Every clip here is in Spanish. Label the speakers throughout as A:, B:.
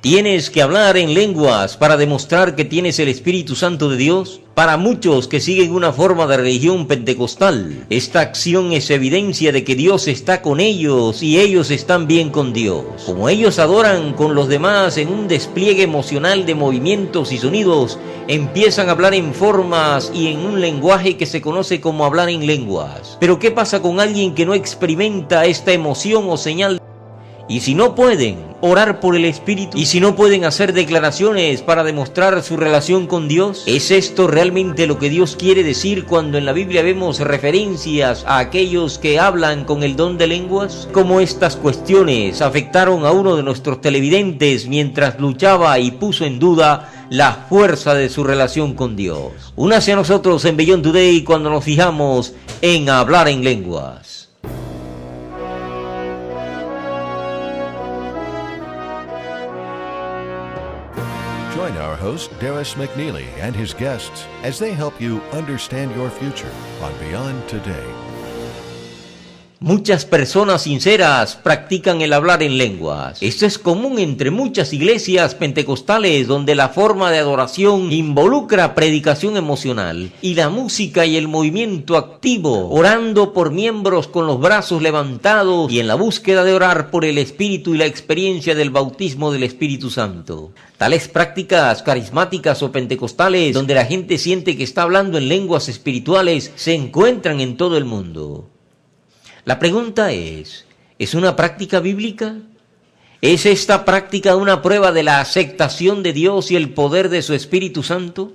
A: ¿Tienes que hablar en lenguas para demostrar que tienes el Espíritu Santo de Dios? Para muchos que siguen una forma de religión pentecostal, esta acción es evidencia de que Dios está con ellos y ellos están bien con Dios. Como ellos adoran con los demás en un despliegue emocional de movimientos y sonidos, empiezan a hablar en formas y en un lenguaje que se conoce como hablar en lenguas. Pero ¿qué pasa con alguien que no experimenta esta emoción o señal? Y si no pueden orar por el Espíritu, y si no pueden hacer declaraciones para demostrar su relación con Dios, ¿es esto realmente lo que Dios quiere decir cuando en la Biblia vemos referencias a aquellos que hablan con el don de lenguas? ¿Cómo estas cuestiones afectaron a uno de nuestros televidentes mientras luchaba y puso en duda la fuerza de su relación con Dios? Únase a nosotros en Beyond Today cuando nos fijamos en hablar en lenguas.
B: Join our host, Darris McNeely, and his guests as they help you understand your future on Beyond Today.
A: Muchas personas sinceras practican el hablar en lenguas. Esto es común entre muchas iglesias pentecostales donde la forma de adoración involucra predicación emocional y la música y el movimiento activo, orando por miembros con los brazos levantados y en la búsqueda de orar por el Espíritu y la experiencia del bautismo del Espíritu Santo. Tales prácticas carismáticas o pentecostales donde la gente siente que está hablando en lenguas espirituales se encuentran en todo el mundo. La pregunta ¿es una práctica bíblica? ¿Es esta práctica una prueba de la aceptación de Dios y el poder de su Espíritu Santo?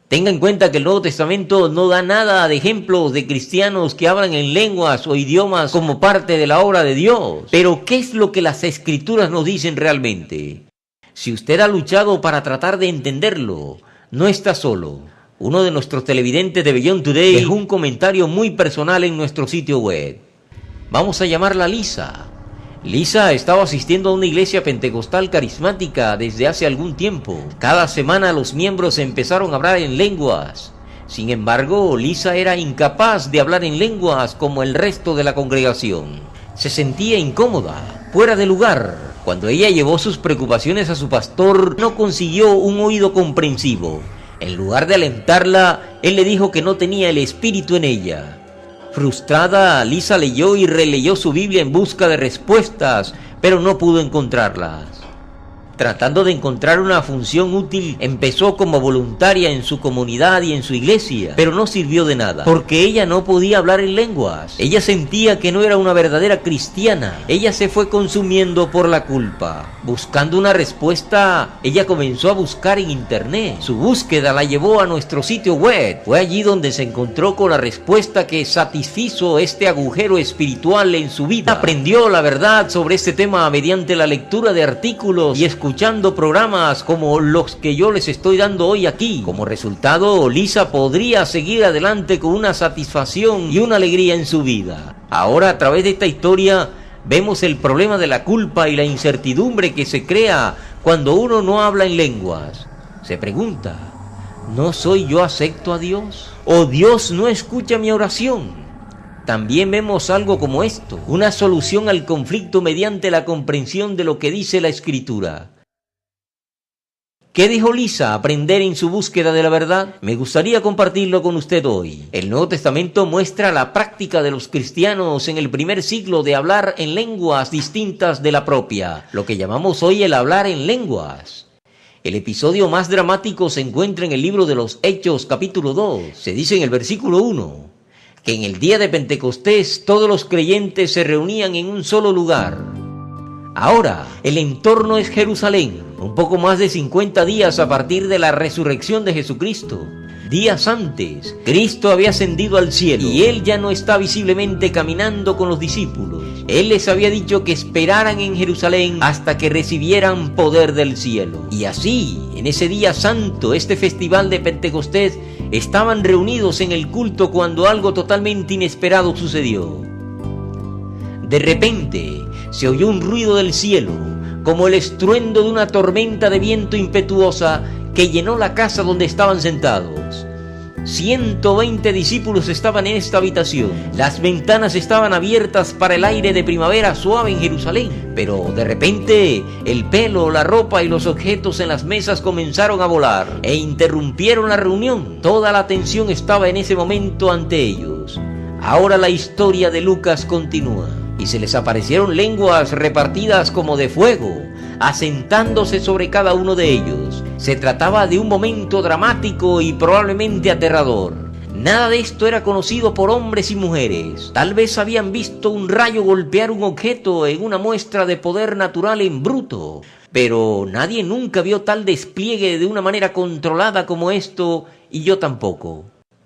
A: Tenga en cuenta que el Nuevo Testamento no da nada de ejemplos de cristianos que hablan en lenguas o idiomas como parte de la obra de Dios. Pero ¿qué es lo que las Escrituras nos dicen realmente? Si usted ha luchado para tratar de entenderlo, no está solo. Uno de nuestros televidentes de Beyond Today dejó un comentario muy personal en nuestro sitio web. Vamos a llamarla Lisa. Lisa estaba asistiendo a una iglesia pentecostal carismática desde hace algún tiempo. Cada semana los miembros empezaron a hablar en lenguas. Sin embargo, Lisa era incapaz de hablar en lenguas como el resto de la congregación. Se sentía incómoda, fuera de lugar. Cuando ella llevó sus preocupaciones a su pastor, no consiguió un oído comprensivo. En lugar de alentarla, él le dijo que no tenía el Espíritu en ella. Frustrada, Lisa leyó y releyó su Biblia en busca de respuestas, pero no pudo encontrarlas. Tratando de encontrar una función útil, empezó como voluntaria en su comunidad y en su iglesia, pero no sirvió de nada, porque ella no podía hablar en lenguas. Ella sentía que no era una verdadera cristiana. Ella se fue consumiendo por la culpa. Buscando una respuesta, ella comenzó a buscar en internet. Su búsqueda la llevó a nuestro sitio web. Fue allí donde se encontró con la respuesta que satisfizo este agujero espiritual en su vida. Aprendió la verdad sobre este tema mediante la lectura de artículos y escuchando programas como los que yo les estoy dando hoy aquí. Como resultado, Lisa podría seguir adelante con una satisfacción y una alegría en su vida. Ahora, a través de esta historia, vemos el problema de la culpa y la incertidumbre que se crea cuando uno no habla en lenguas. Se pregunta, ¿no soy yo acepto a Dios? ¿O Dios no escucha mi oración? También vemos algo como esto, una solución al conflicto mediante la comprensión de lo que dice la Escritura. ¿Qué dijo Lisa aprender en su búsqueda de la verdad? Me gustaría compartirlo con usted hoy. El Nuevo Testamento muestra la práctica de los cristianos en el primer siglo de hablar en lenguas distintas de la propia, lo que llamamos hoy el hablar en lenguas. El episodio más dramático se encuentra en el libro de los Hechos, capítulo 2. Se dice en el versículo 1 que en el día de Pentecostés todos los creyentes se reunían en un solo lugar. Ahora, el entorno es Jerusalén, un poco más de 50 días a partir de la resurrección de Jesucristo. Días antes, Cristo había ascendido al cielo y Él ya no está visiblemente caminando con los discípulos. Él les había dicho que esperaran en Jerusalén hasta que recibieran poder del cielo. Y así, en ese día santo, este festival de Pentecostés, estaban reunidos en el culto cuando algo totalmente inesperado sucedió. De repente, se oyó un ruido del cielo, como el estruendo de una tormenta de viento impetuosa que llenó la casa donde estaban sentados. 120 discípulos estaban en esta habitación. Las ventanas estaban abiertas para el aire de primavera suave en Jerusalén. Pero de repente, el pelo, la ropa y los objetos en las mesas comenzaron a volar e interrumpieron la reunión. Toda la atención estaba en ese momento ante ellos. Ahora la historia de Lucas continúa. Y se les aparecieron lenguas repartidas como de fuego, asentándose sobre cada uno de ellos. Se trataba de un momento dramático y probablemente aterrador. Nada de esto era conocido por hombres y mujeres. Tal vez habían visto un rayo golpear un objeto en una muestra de poder natural en bruto, pero nadie nunca vio tal despliegue de una manera controlada como esto, y yo tampoco.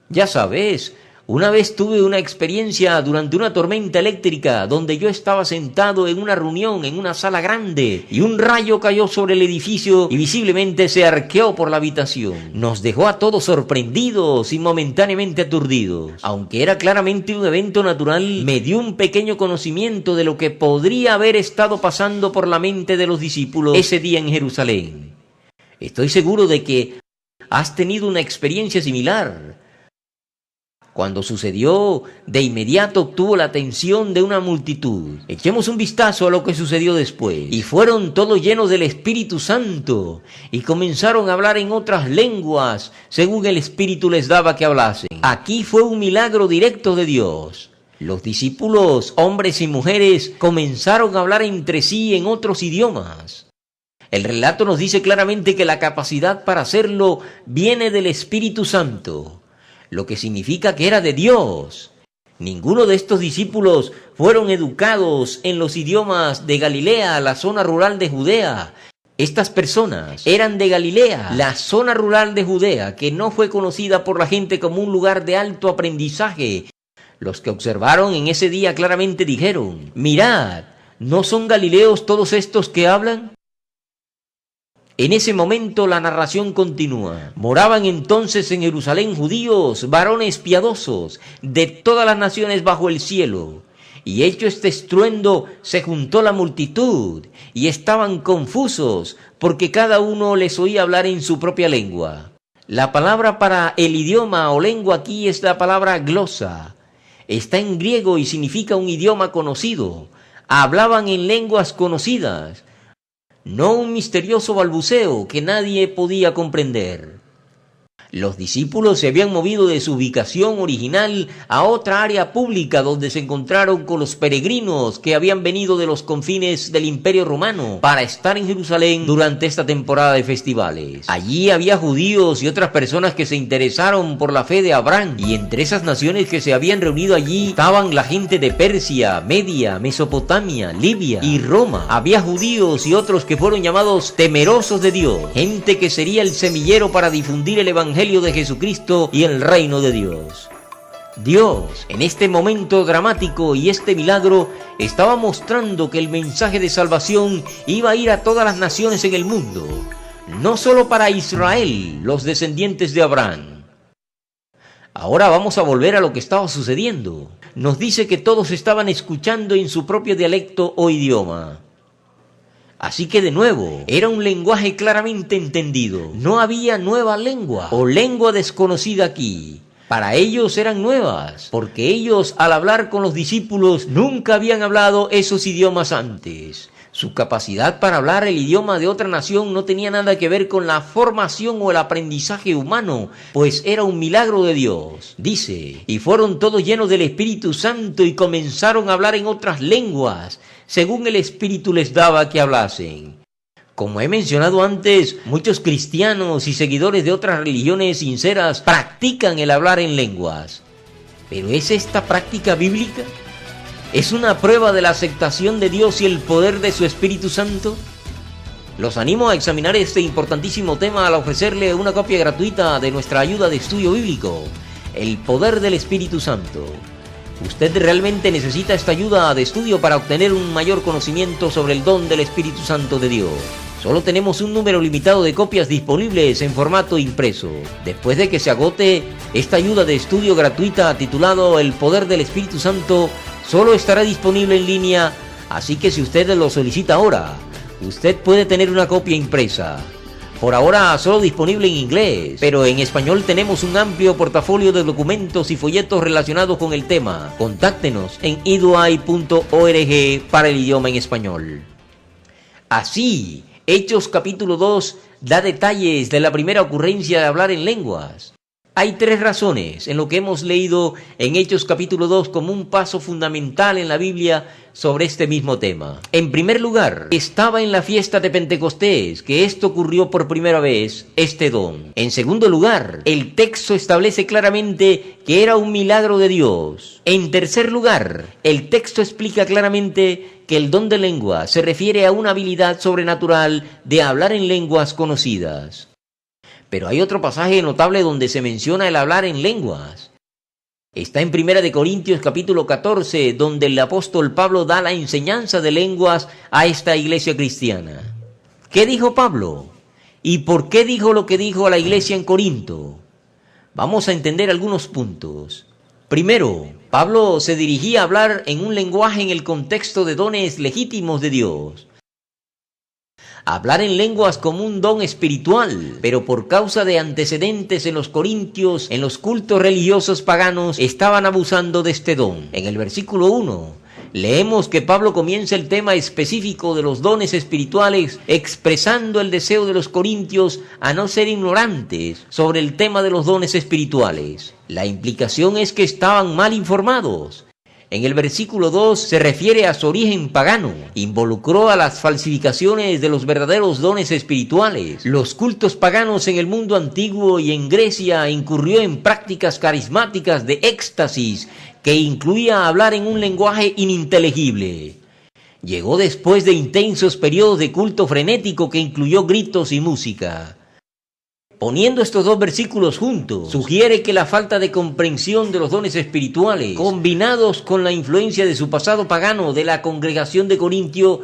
A: Ya sabes, una vez tuve una experiencia durante una tormenta eléctrica donde yo estaba sentado en una reunión en una sala grande y un rayo cayó sobre el edificio y visiblemente se arqueó por la habitación. Nos dejó a todos sorprendidos y momentáneamente aturdidos. Aunque era claramente un evento natural, me dio un pequeño conocimiento de lo que podría haber estado pasando por la mente de los discípulos ese día en Jerusalén. Estoy seguro de que has tenido una experiencia similar. Cuando sucedió, de inmediato obtuvo la atención de una multitud. Echemos un vistazo a lo que sucedió después. Y fueron todos llenos del Espíritu Santo, y comenzaron a hablar en otras lenguas, según el Espíritu les daba que hablasen. Aquí fue un milagro directo de Dios. Los discípulos, hombres y mujeres, comenzaron a hablar entre sí en otros idiomas. El relato nos dice claramente que la capacidad para hacerlo viene del Espíritu Santo, lo que significa que era de Dios. Ninguno de estos discípulos fueron educados en los idiomas de Galilea, la zona rural de Judea. Estas personas eran de Galilea, la zona rural de Judea, que no fue conocida por la gente como un lugar de alto aprendizaje. Los que observaron en ese día claramente dijeron: mirad, ¿no son galileos todos estos que hablan? En ese momento la narración continúa. Moraban entonces en Jerusalén judíos, varones piadosos, de todas las naciones bajo el cielo. Y hecho este estruendo, se juntó la multitud, y estaban confusos, porque cada uno les oía hablar en su propia lengua. La palabra para el idioma o lengua aquí es la palabra glosa. Está en griego y significa un idioma conocido. Hablaban en lenguas conocidas, no un misterioso balbuceo que nadie podía comprender. Los discípulos se habían movido de su ubicación original a otra área pública donde se encontraron con los peregrinos que habían venido de los confines del Imperio Romano para estar en Jerusalén durante esta temporada de festivales. Allí había judíos y otras personas que se interesaron por la fe de Abraham, y entre esas naciones que se habían reunido allí estaban la gente de Persia, Media, Mesopotamia, Libia y Roma. Había judíos y otros que fueron llamados temerosos de Dios, gente que sería el semillero para difundir el evangelio de Jesucristo y el reino de Dios. Dios, en este momento dramático y este milagro, estaba mostrando que el mensaje de salvación iba a ir a todas las naciones en el mundo, no solo para Israel, los descendientes de Abraham. Ahora vamos a volver a lo que estaba sucediendo. Nos dice que todos estaban escuchando en su propio dialecto o idioma. Así que de nuevo, era un lenguaje claramente entendido. No había nueva lengua o lengua desconocida aquí. Para ellos eran nuevas, porque ellos al hablar con los discípulos nunca habían hablado esos idiomas antes. Su capacidad para hablar el idioma de otra nación no tenía nada que ver con la formación o el aprendizaje humano, pues era un milagro de Dios. Dice, y fueron todos llenos del Espíritu Santo y comenzaron a hablar en otras lenguas, según el Espíritu les daba que hablasen. Como he mencionado antes, muchos cristianos y seguidores de otras religiones sinceras practican el hablar en lenguas. ¿Pero es esta práctica bíblica? ¿Es una prueba de la aceptación de Dios y el poder de su Espíritu Santo? Los animo a examinar este importantísimo tema al ofrecerle una copia gratuita de nuestra ayuda de estudio bíblico, El Poder del Espíritu Santo. Usted realmente necesita esta ayuda de estudio para obtener un mayor conocimiento sobre el don del Espíritu Santo de Dios. Solo tenemos un número limitado de copias disponibles en formato impreso. Después de que se agote, esta ayuda de estudio gratuita titulado El Poder del Espíritu Santo solo estará disponible en línea, así que si usted lo solicita ahora, usted puede tener una copia impresa. Por ahora solo disponible en inglés, pero en español tenemos un amplio portafolio de documentos y folletos relacionados con el tema. Contáctenos en eduai.org para el idioma en español. Así, Hechos capítulo 2 da detalles de la primera ocurrencia de hablar en lenguas. Hay 3 razones en lo que hemos leído en Hechos capítulo 2 como un paso fundamental en la Biblia sobre este mismo tema. En primer lugar, estaba en la fiesta de Pentecostés que esto ocurrió por primera vez, este don. En segundo lugar, el texto establece claramente que era un milagro de Dios. En tercer lugar, el texto explica claramente que el don de lengua se refiere a una habilidad sobrenatural de hablar en lenguas conocidas. Pero hay otro pasaje notable donde se menciona el hablar en lenguas. Está en 1 Corintios capítulo 14, donde el apóstol Pablo da la enseñanza de lenguas a esta iglesia cristiana. ¿Qué dijo Pablo? ¿Y por qué dijo lo que dijo a la iglesia en Corinto? Vamos a entender algunos puntos. Primero, Pablo se dirigía a hablar en un lenguaje en el contexto de dones legítimos de Dios. Hablar en lenguas como un don espiritual, pero por causa de antecedentes en los corintios, en los cultos religiosos paganos, estaban abusando de este don. En el versículo 1, leemos que Pablo comienza el tema específico de los dones espirituales, expresando el deseo de los corintios a no ser ignorantes sobre el tema de los dones espirituales. La implicación es que estaban mal informados. En el versículo 2 se refiere a su origen pagano. Involucró a las falsificaciones de los verdaderos dones espirituales. Los cultos paganos en el mundo antiguo y en Grecia incurrió en prácticas carismáticas de éxtasis que incluía hablar en un lenguaje ininteligible. Llegó después de intensos periodos de culto frenético que incluyó gritos y música. Poniendo estos 2 versículos juntos, sugiere que la falta de comprensión de los dones espirituales, combinados con la influencia de su pasado pagano de la congregación de Corintio,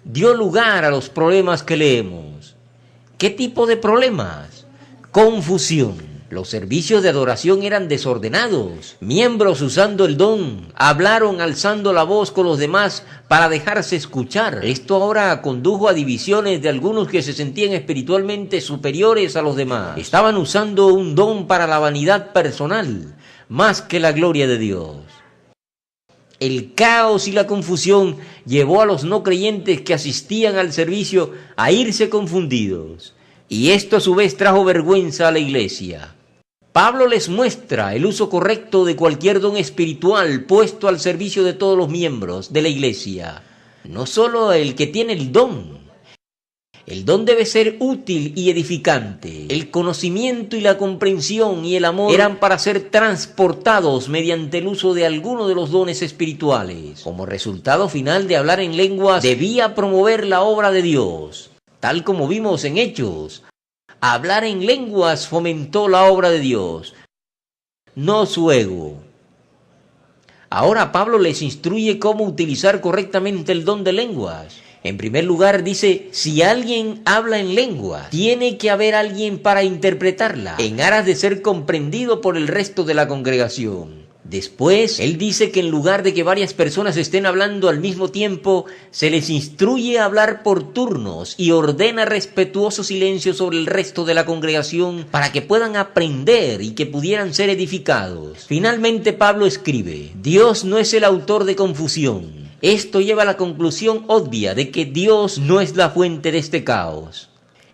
A: dio lugar a los problemas que leemos. ¿Qué tipo de problemas? Confusión. Los servicios de adoración eran desordenados. Miembros usando el don hablaron alzando la voz con los demás para dejarse escuchar. Esto ahora condujo a divisiones de algunos que se sentían espiritualmente superiores a los demás. Estaban usando un don para la vanidad personal, más que la gloria de Dios. El caos y la confusión llevó a los no creyentes que asistían al servicio a irse confundidos. Y esto a su vez trajo vergüenza a la iglesia. Pablo les muestra el uso correcto de cualquier don espiritual puesto al servicio de todos los miembros de la iglesia. No solo el que tiene el don. El don debe ser útil y edificante. El conocimiento y la comprensión y el amor eran para ser transportados mediante el uso de alguno de los dones espirituales. Como resultado final de hablar en lenguas, debía promover la obra de Dios. Tal como vimos en Hechos, hablar en lenguas fomentó la obra de Dios, no su ego. Ahora Pablo les instruye cómo utilizar correctamente el don de lenguas. En primer lugar dice, si alguien habla en lengua, tiene que haber alguien para interpretarla, en aras de ser comprendido por el resto de la congregación. Después, él dice que en lugar de que varias personas estén hablando al mismo tiempo, se les instruye a hablar por turnos y ordena respetuoso silencio sobre el resto de la congregación para que puedan aprender y que pudieran ser edificados. Finalmente, Pablo escribe, Dios no es el autor de confusión. Esto lleva a la conclusión obvia de que Dios no es la fuente de este caos.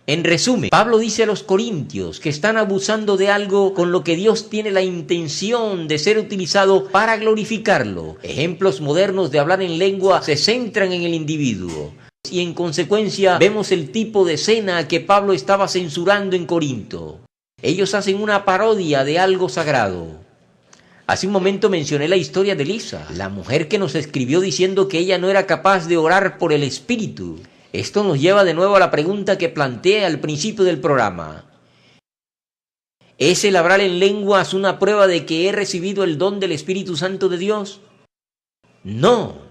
A: En resumen, Pablo dice a los corintios que están abusando de algo con lo que Dios tiene la intención de ser utilizado para glorificarlo. Ejemplos modernos de hablar en lengua se centran en el individuo. Y en consecuencia vemos el tipo de escena que Pablo estaba censurando en Corinto. Ellos hacen una parodia de algo sagrado. Hace un momento mencioné la historia de Lisa, la mujer que nos escribió diciendo que ella no era capaz de orar por el Espíritu. Esto nos lleva de nuevo a la pregunta que planteé al principio del programa. ¿Es el hablar en lenguas una prueba de que he recibido el don del Espíritu Santo de Dios? No.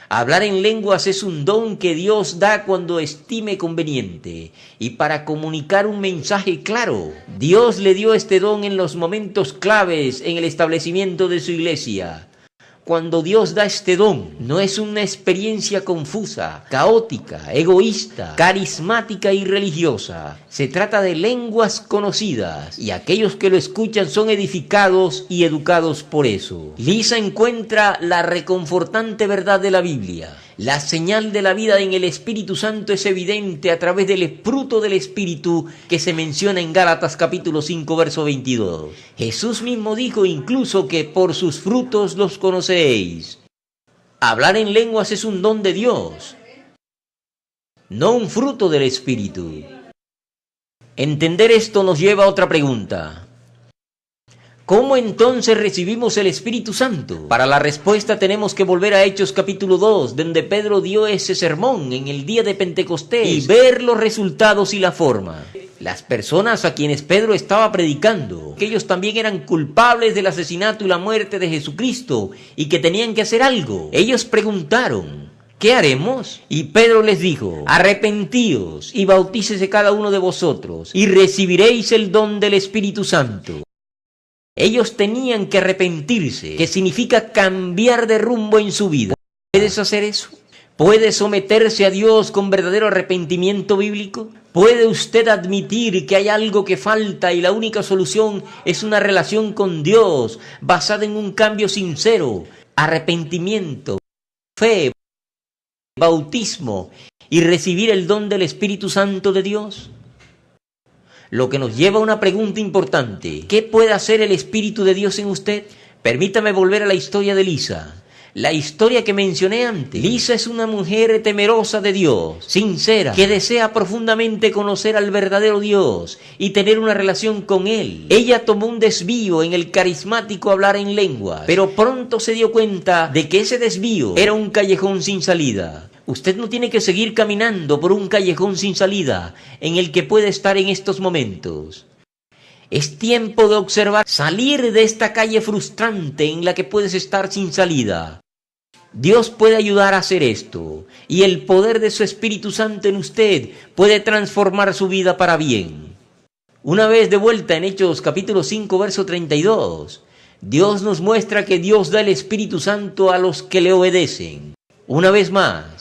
A: Hablar en lenguas es un don que Dios da cuando estime conveniente y para comunicar un mensaje claro. Dios le dio este don en los momentos claves en el establecimiento de su iglesia. Cuando Dios da este don, no es una experiencia confusa, caótica, egoísta, carismática y religiosa. Se trata de lenguas conocidas y aquellos que lo escuchan son edificados y educados por eso. Lisa encuentra la reconfortante verdad de la Biblia. La señal de la vida en el Espíritu Santo es evidente a través del fruto del Espíritu que se menciona en Gálatas capítulo 5, verso 22. Jesús mismo dijo incluso que por sus frutos los conocéis. Hablar en lenguas es un don de Dios, no un fruto del Espíritu. Entender esto nos lleva a otra pregunta. ¿Cómo entonces recibimos el Espíritu Santo? Para la respuesta tenemos que volver a Hechos capítulo 2, donde Pedro dio ese sermón en el día de Pentecostés y ver los resultados y la forma. Las personas a quienes Pedro estaba predicando, que ellos también eran culpables del asesinato y la muerte de Jesucristo y que tenían que hacer algo. Ellos preguntaron, ¿qué haremos? Y Pedro les dijo, arrepentíos y bautícese cada uno de vosotros y recibiréis el don del Espíritu Santo. Ellos tenían que arrepentirse, que significa cambiar de rumbo en su vida. ¿Puedes hacer eso? ¿Puede someterse a Dios con verdadero arrepentimiento bíblico? ¿Puede usted admitir que hay algo que falta y la única solución es una relación con Dios basada en un cambio sincero, arrepentimiento, fe, bautismo y recibir el don del Espíritu Santo de Dios? Lo que nos lleva a una pregunta importante. ¿Qué puede hacer el Espíritu de Dios en usted? Permítame volver a la historia de Lisa. La historia que mencioné antes. Lisa es una mujer temerosa de Dios, sincera, que desea profundamente conocer al verdadero Dios y tener una relación con Él. Ella tomó un desvío en el carismático hablar en lenguas, pero pronto se dio cuenta de que ese desvío era un callejón sin salida. Usted no tiene que seguir caminando por un callejón sin salida en el que puede estar en estos momentos. Es tiempo de observar, salir de esta calle frustrante en la que puedes estar sin salida. Dios puede ayudar a hacer esto, y el poder de su Espíritu Santo en usted puede transformar su vida para bien. Una vez de vuelta en Hechos capítulo 5, verso 32, Dios nos muestra que Dios da el Espíritu Santo a los que le obedecen. Una vez más,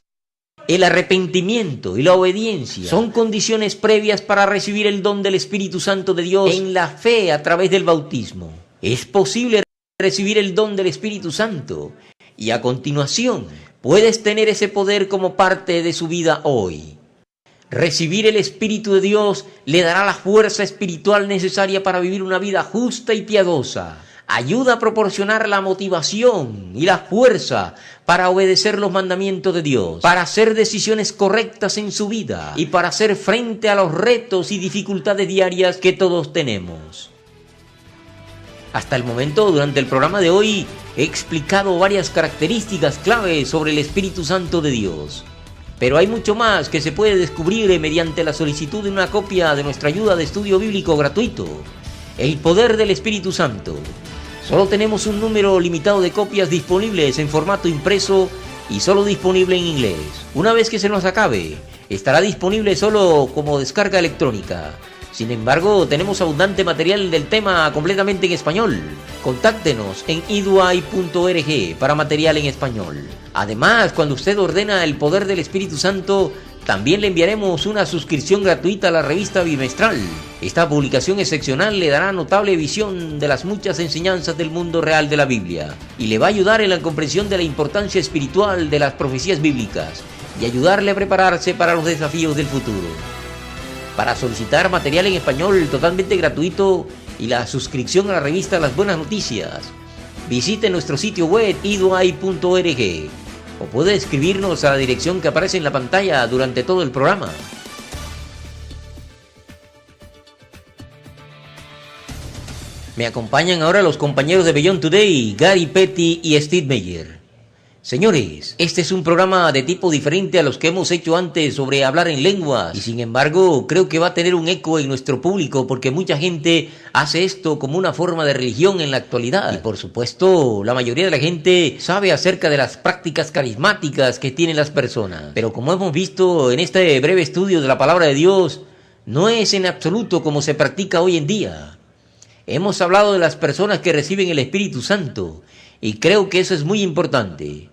A: el arrepentimiento y la obediencia son condiciones previas para recibir el don del Espíritu Santo de Dios en la fe a través del bautismo. Es posible recibir el don del Espíritu Santo y a continuación puedes tener ese poder como parte de su vida hoy. Recibir el Espíritu de Dios le dará la fuerza espiritual necesaria para vivir una vida justa y piadosa. Ayuda a proporcionar la motivación y la fuerza para obedecer los mandamientos de Dios, para hacer decisiones correctas en su vida y para hacer frente a los retos y dificultades diarias que todos tenemos. Hasta el momento, durante el programa de hoy, he explicado varias características claves sobre el Espíritu Santo de Dios. Pero hay mucho más que se puede descubrir mediante la solicitud de una copia de nuestra ayuda de estudio bíblico gratuito, El Poder del Espíritu Santo. Solo tenemos un número limitado de copias disponibles en formato impreso y solo disponible en inglés. Una vez que se nos acabe, estará disponible solo como descarga electrónica. Sin embargo, tenemos abundante material del tema completamente en español. Contáctenos en iduay.org para material en español. Además, cuando usted ordena El Poder del Espíritu Santo, también le enviaremos una suscripción gratuita a la revista bimestral. Esta publicación excepcional le dará notable visión de las muchas enseñanzas del mundo real de la Biblia y le va a ayudar en la comprensión de la importancia espiritual de las profecías bíblicas y ayudarle a prepararse para los desafíos del futuro. Para solicitar material en español totalmente gratuito y la suscripción a la revista Las Buenas Noticias, visite nuestro sitio web iduay.org o puede escribirnos a la dirección que aparece en la pantalla durante todo el programa. Me acompañan ahora los compañeros de Beyond Today, Gary Petty y Steve Meyer. Señores, este es un programa de tipo diferente a los que hemos hecho antes sobre hablar en lenguas y sin embargo creo que va a tener un eco en nuestro público porque mucha gente hace esto como una forma de religión en la actualidad y por supuesto la mayoría de la gente sabe acerca de las prácticas carismáticas que tienen las personas, pero como hemos visto en este breve estudio de la palabra de Dios, no es en absoluto como se practica hoy en día. Hemos hablado de las personas que reciben el Espíritu Santo y creo que eso es muy importante.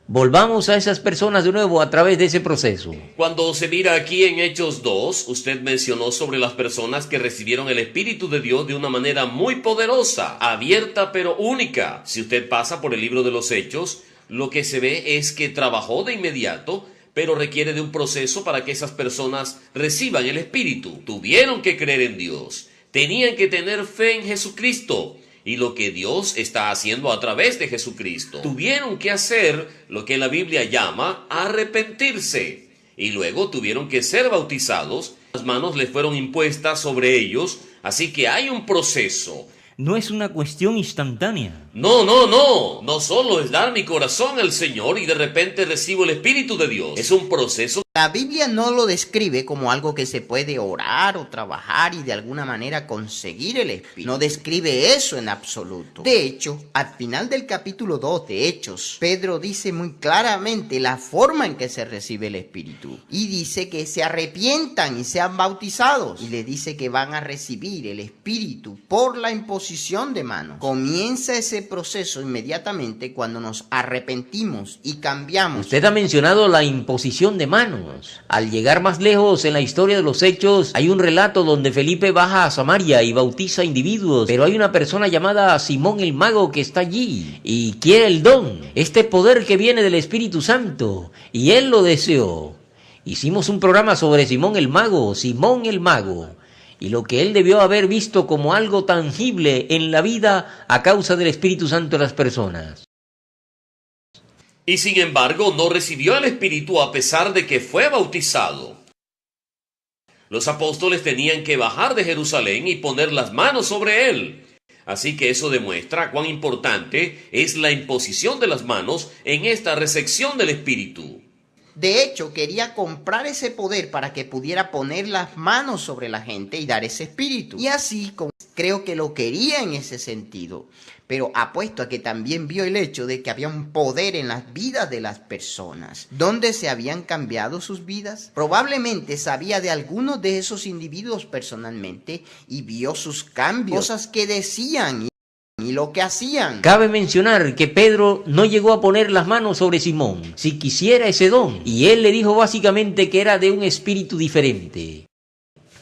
A: Volvamos a esas personas de nuevo a través de ese proceso.
C: Cuando se mira aquí en Hechos 2, usted mencionó sobre las personas que recibieron el Espíritu de Dios de una manera muy poderosa, abierta pero única. Si usted pasa por el libro de los Hechos, lo que se ve es que trabajó de inmediato, pero requiere de un proceso para que esas personas reciban el Espíritu. Tuvieron que creer en Dios, tenían que tener fe en Jesucristo y lo que Dios está haciendo a través de Jesucristo. Tuvieron que hacer lo que la Biblia llama arrepentirse y luego tuvieron que ser bautizados. Las manos les fueron impuestas sobre ellos, así que hay un proceso.
A: No es una cuestión instantánea.
C: No solo es dar mi corazón al Señor y de repente recibo el Espíritu de Dios. Es un proceso.
D: La Biblia no lo describe como algo que se puede orar o trabajar y de alguna manera conseguir el Espíritu. No describe eso en absoluto. De hecho, al final del capítulo 2 de Hechos, Pedro dice muy claramente la forma en que se recibe el Espíritu. Y dice que se arrepientan y sean bautizados. Y le dice que van a recibir el Espíritu por la imposición de manos. Comienza ese proceso inmediatamente cuando nos arrepentimos y cambiamos.
A: Usted ha mencionado la imposición de manos. Al llegar más lejos en la historia de los Hechos, hay un relato donde Felipe baja a Samaria y bautiza individuos, pero hay una persona llamada Simón el Mago que está allí y quiere el don, este poder que viene del Espíritu Santo, y él lo deseó. Hicimos un programa sobre Simón el Mago, y lo que él debió haber visto como algo tangible en la vida a causa del Espíritu Santo de las personas.
C: Y sin embargo, no recibió el Espíritu a pesar de que fue bautizado. Los apóstoles tenían que bajar de Jerusalén y poner las manos sobre él. Así que eso demuestra cuán importante es la imposición de las manos en esta recepción del Espíritu.
D: De hecho, quería comprar ese poder para que pudiera poner las manos sobre la gente y dar ese espíritu. Y así, creo que lo quería en ese sentido. Pero apuesto a que también vio el hecho de que había un poder en las vidas de las personas. ¿Dónde se habían cambiado sus vidas? Probablemente sabía de algunos de esos individuos personalmente y vio sus cambios, cosas que decían y lo que hacían.
A: Cabe mencionar que Pedro no llegó a poner las manos sobre Simón, si quisiera ese don, y él le dijo básicamente que era de un espíritu diferente.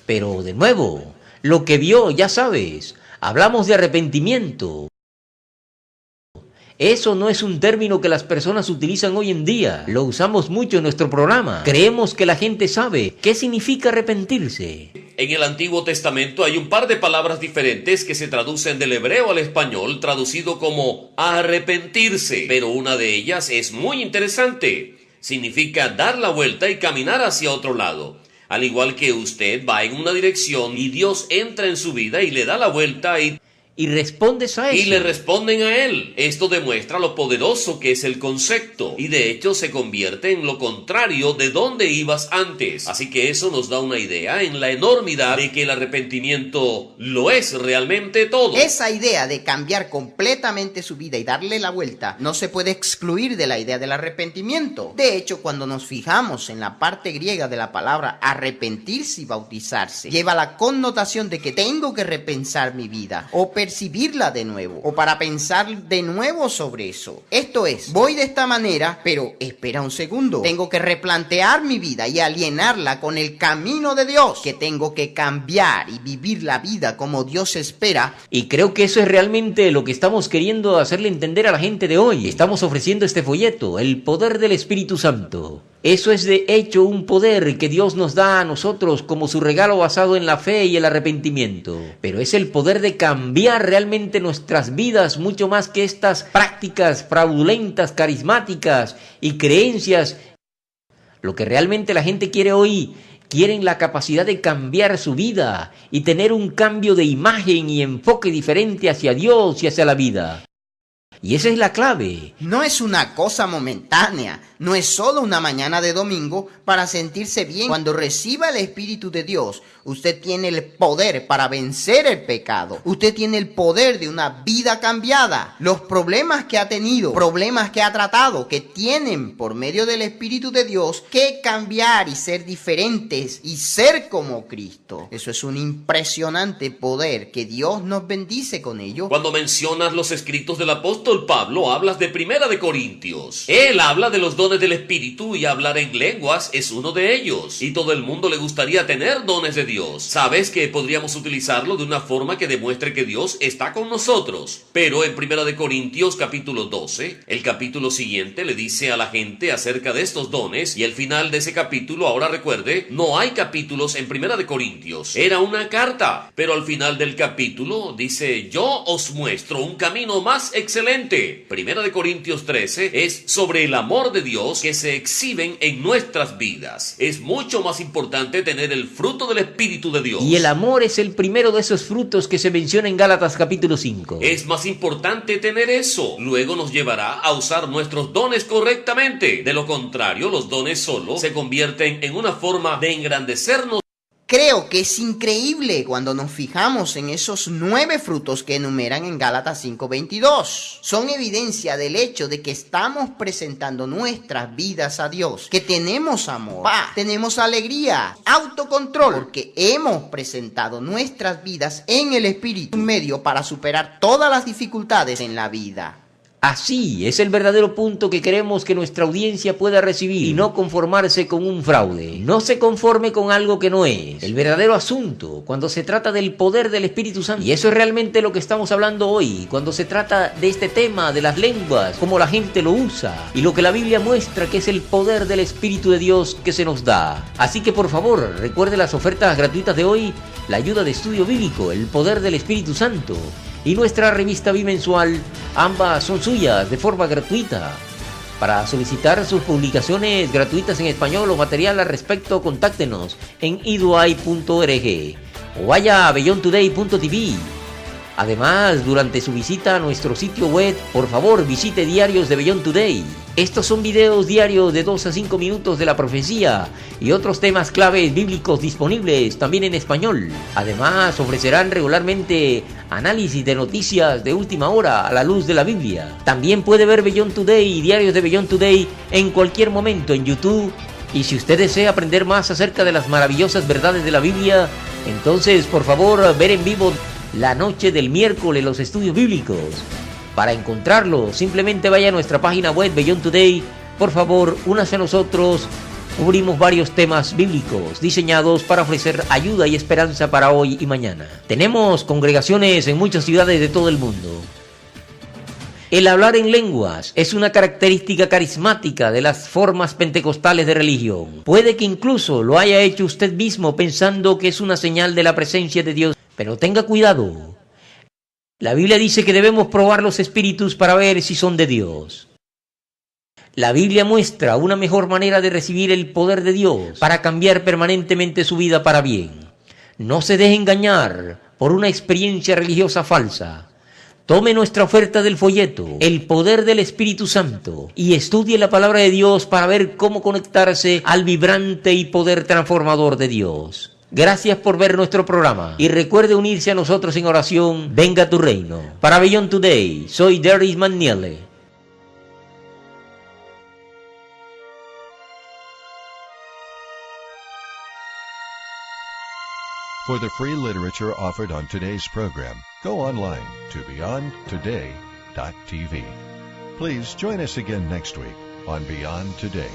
A: Pero de nuevo, lo que vio, ya sabes, hablamos de arrepentimiento. Eso no es un término que las personas utilizan hoy en día. Lo usamos mucho en nuestro programa. Creemos que la gente sabe qué significa arrepentirse.
C: En el Antiguo Testamento hay un par de palabras diferentes que se traducen del hebreo al español, traducido como arrepentirse. Pero una de ellas es muy interesante. Significa dar la vuelta y caminar hacia otro lado. Al igual que usted va en una dirección y Dios entra en su vida y le da la vuelta
A: y respondes a eso.
C: Y le responden a él. Esto demuestra lo poderoso que es el concepto. Y de hecho se convierte en lo contrario de donde ibas antes. Así que eso nos da una idea en la enormidad de que el arrepentimiento lo es realmente todo.
D: Esa idea de cambiar completamente su vida y darle la vuelta no se puede excluir de la idea del arrepentimiento. De hecho, cuando nos fijamos en la parte griega de la palabra arrepentirse y bautizarse, lleva la connotación de que tengo que repensar mi vida o percibirla de nuevo o para pensar de nuevo sobre eso. Esto es, voy de esta manera, pero espera un segundo. Tengo que replantear mi vida y alinearla con el camino de Dios, que tengo que cambiar y vivir la vida como Dios espera.
A: Y creo que eso es realmente lo que estamos queriendo hacerle entender a la gente de hoy. Estamos ofreciendo este folleto, el poder del Espíritu Santo. Eso es de hecho un poder que Dios nos da a nosotros como su regalo basado en la fe y el arrepentimiento. Pero es el poder de cambiar realmente nuestras vidas mucho más que estas prácticas fraudulentas, carismáticas y creencias. Lo que realmente la gente quiere hoy, quieren la capacidad de cambiar su vida y tener un cambio de imagen y enfoque diferente hacia Dios y hacia la vida. Y esa es la clave.
D: No es una cosa momentánea, no es solo una mañana de domingo para sentirse bien. Cuando reciba el Espíritu de Dios, usted tiene el poder para vencer el pecado. Usted tiene el poder de una vida cambiada. Los problemas que ha tenido, problemas que ha tratado, que tienen por medio del Espíritu de Dios que cambiar y ser diferentes y ser como Cristo. Eso es un impresionante poder que Dios nos bendice con ello.
C: Cuando mencionas los escritos del apóstol Pablo, hablas de 1 de Corintios. Él habla de los dones del Espíritu y hablar en lenguas es uno de ellos. Y todo el mundo le gustaría tener dones de Dios. Sabes que podríamos utilizarlo de una forma que demuestre que Dios está con nosotros. Pero en 1 de Corintios capítulo 12, el capítulo siguiente le dice a la gente acerca de estos dones, y al final de ese capítulo, ahora recuerde, no hay capítulos en 1 de Corintios. Era una carta, pero al final del capítulo dice: yo os muestro un camino más excelente. 1 de Corintios 13 es sobre el amor de Dios que se exhiben en nuestras vidas. Es mucho más importante tener el fruto del Espíritu de Dios.
A: Y el amor es el primero de esos frutos que se menciona en Gálatas capítulo 5.
C: Es más importante tener eso. Luego nos llevará a usar nuestros dones correctamente. De lo contrario, los dones solo se convierten en una forma de engrandecernos.
D: Creo que es increíble cuando nos fijamos en esos 9 frutos que enumeran en Gálatas 5:22. Son evidencia del hecho de que estamos presentando nuestras vidas a Dios, que tenemos amor, paz, tenemos alegría, autocontrol, porque hemos presentado nuestras vidas en el Espíritu, un medio para superar todas las dificultades en la vida.
A: Así es el verdadero punto que queremos que nuestra audiencia pueda recibir y no conformarse con un fraude. No se conforme con algo que no es. El verdadero asunto cuando se trata del poder del Espíritu Santo. Y eso es realmente lo que estamos hablando hoy. Cuando se trata de este tema de las lenguas, cómo la gente lo usa y lo que la Biblia muestra que es el poder del Espíritu de Dios que se nos da. Así que por favor, recuerde las ofertas gratuitas de hoy, la ayuda de estudio bíblico, el poder del Espíritu Santo, y nuestra revista bimensual. Ambas son suyas de forma gratuita. Para solicitar sus publicaciones gratuitas en español o material al respecto, contáctenos en iduay.org o vaya a beyondtoday.tv. Además, durante su visita a nuestro sitio web, por favor visite Diarios de Beyond Today. Estos son videos diarios de 2 a 5 minutos de la profecía y otros temas claves bíblicos disponibles también en español. Además, ofrecerán regularmente análisis de noticias de última hora a la luz de la Biblia. También puede ver Beyond Today y Diarios de Beyond Today en cualquier momento en YouTube. Y si usted desea aprender más acerca de las maravillosas verdades de la Biblia, entonces por favor ver en vivo la noche del miércoles los estudios bíblicos. Para encontrarlo, simplemente vaya a nuestra página web Beyond Today. Por favor, únase a nosotros. Cubrimos varios temas bíblicos diseñados para ofrecer ayuda y esperanza para hoy y mañana. Tenemos congregaciones en muchas ciudades de todo el mundo. El hablar en lenguas es una característica carismática de las formas pentecostales de religión. Puede que incluso lo haya hecho usted mismo pensando que es una señal de la presencia de Dios. Pero tenga cuidado. La Biblia dice que debemos probar los espíritus para ver si son de Dios. La Biblia muestra una mejor manera de recibir el poder de Dios para cambiar permanentemente su vida para bien. No se deje engañar por una experiencia religiosa falsa. Tome nuestra oferta del folleto, El Poder del Espíritu Santo, y estudie la palabra de Dios para ver cómo conectarse al vibrante y poder transformador de Dios. Gracias por ver nuestro programa y recuerde unirse a nosotros en oración. Venga tu reino. Para Beyond Today, soy Darius McNeely.
B: For the free literature offered on today's program, go online to beyondtoday.tv. Please join us again next week on Beyond Today.